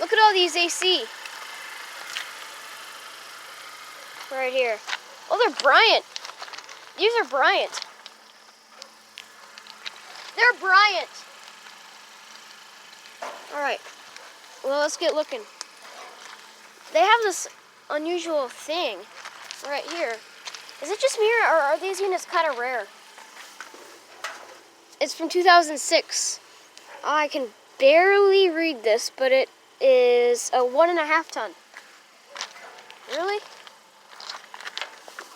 Look at all these AC. Right here. Oh, they're Bryant. These are Bryant. They're Bryant. Alright. Well, let's get looking. They have this unusual thing right here. Is it just me or are these units kind of rare? It's from 2006. I can barely read this, but it is a 1.5 ton. Really?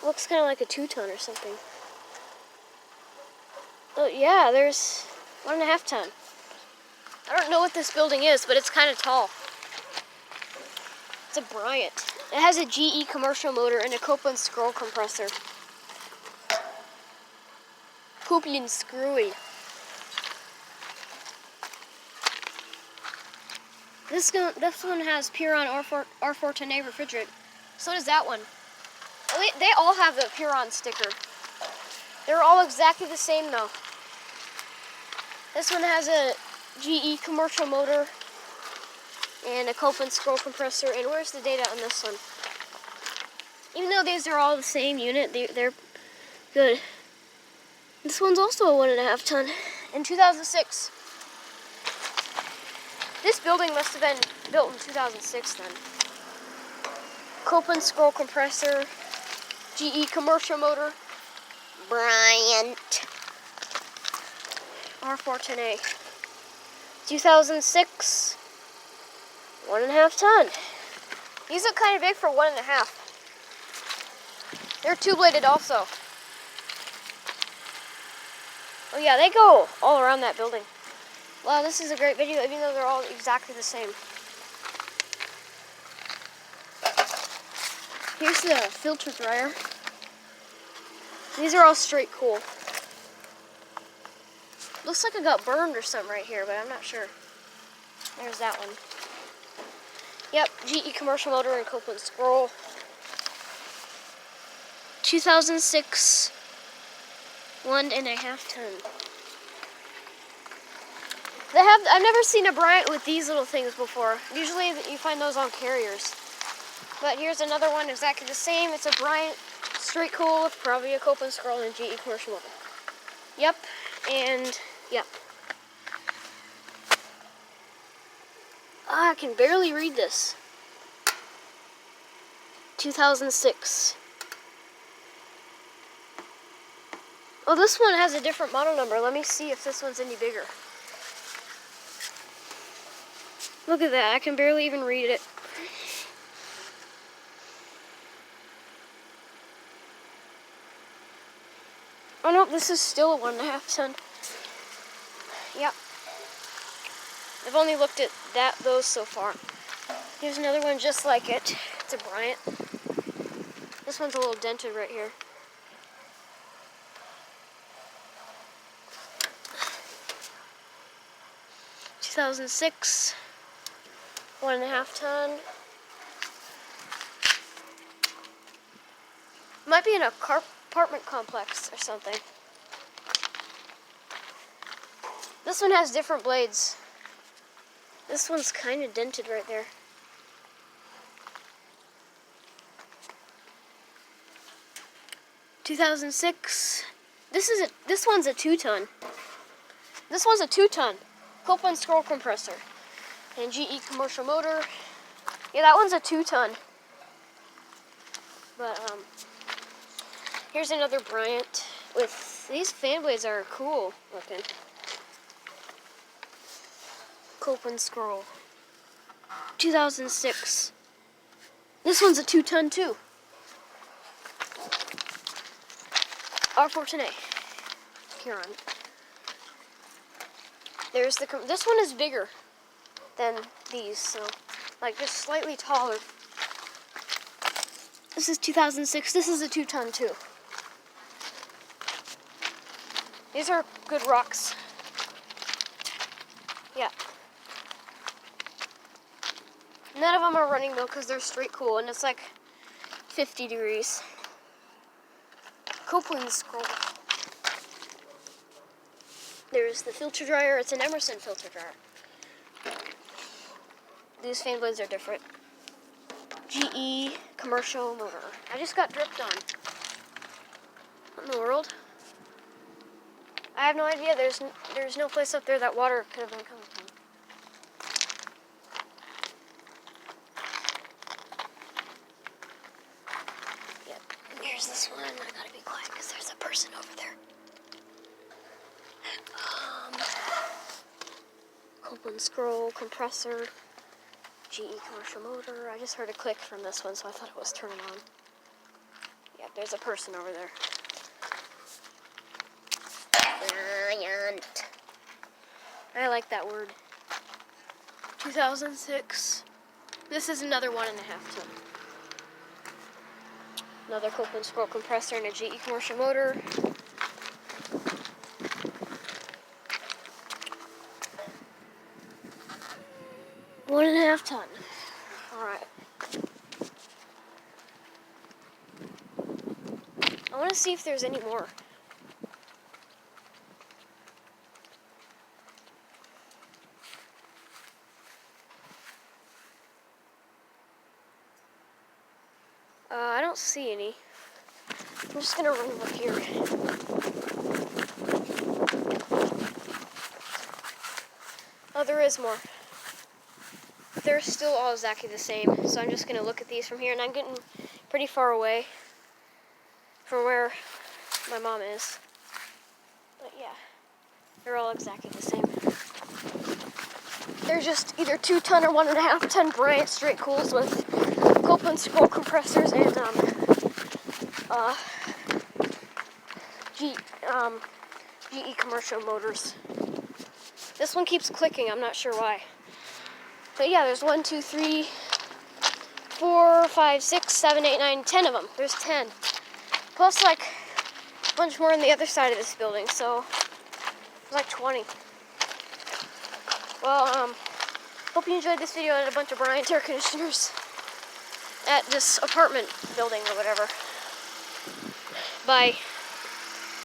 Looks kind of like a 2 ton or something. Oh yeah, there's 1.5 ton. I don't know what this building is, but it's kind of tall. It's a Bryant. It has a GE commercial motor and a Copeland scroll compressor. Copeland screwy. This one has Puron R410A refrigerant. So does that one. They all have the Puron sticker. They're all exactly the same though. This one has a GE commercial motor and a Copeland scroll compressor. And where's the data on this one? Even though these are all the same unit, they're good. This one's also a 1.5 ton in 2006. This building must have been built in 2006 then. Copeland scroll compressor, GE commercial motor, Bryant, R410A. 2006, 1.5 ton. These look kind of big for 1.5. They're two-bladed also. Oh yeah, they go all around that building. Wow, this is a great video, even though they're all exactly the same. Here's the filter dryer. These are all straight cool. Looks like it got burned or something right here, but I'm not sure. There's that one. Yep, GE commercial motor and Copeland scroll. 2006, 1.5 ton. I've never seen a Bryant with these little things before. Usually you find those on carriers. But here's another one exactly the same. It's a Bryant, straight cool with probably a Copeland scroll and GE commercial motor. Yep, and yep. I can barely read this. 2006. Oh, this one has a different model number. Let me see if this one's any bigger. Look at that, I can barely even read it. Oh no, this is still a 1.5 ton. Yep. I've only looked at those so far. Here's another one just like it. It's a Bryant. This one's a little dented right here. (2006) 1.5 ton. Might be in a apartment complex or something. This one has different blades. This one's kind of dented right there. (2006) This one's a 2 ton. This one's a 2 ton. Copeland scroll compressor and GE commercial motor. Yeah, that one's a 2 ton. But here's another Bryant with these fan blades are cool looking. Copeland scroll. 2006. This one's a 2 ton too. R410A. Huron. This one is bigger than these, so like just slightly taller. This is 2006. This is a 2 ton too. These are good rocks. Yeah. None of them are running though because they're straight cool and it's like 50 degrees. Copeland scroll. There's the filter dryer. It's an Emerson filter dryer. these fan blades are different. GE commercial motor. I just got dripped on. What in the world? I have no idea. There's no place up there that water could have been coming from. Yep. And here's this one. I gotta be quiet because there's a person over there. Copeland scroll compressor. GE commercial motor. I just heard a click from this one, so I thought it was turning on. Yep, there's a person over there. Bryant. I like that word. 2006. This is another 1.5 ton. Another Copeland scroll compressor and a GE commercial motor. One and a half ton. Alright. I want to see if there's any more. I don't see any. I'm just gonna run over here. Oh, there is more. They're still all exactly the same, so I'm just gonna look at these from here, and I'm getting pretty far away from where my mom is. But yeah, they're all exactly the same. They're just either 2 ton or 1.5 ton Bryant straight cools with Copeland scroll compressors and GE commercial motors. This one keeps clicking, I'm not sure why. But yeah, there's 1, 2, 3, 4, 5, 6, 7, 8, 9, 10 of them. There's 10. Plus like a bunch more on the other side of this building, so there's like 20. Well, hope you enjoyed this video at a bunch of Bryant air conditioners at this apartment building or whatever. Bye.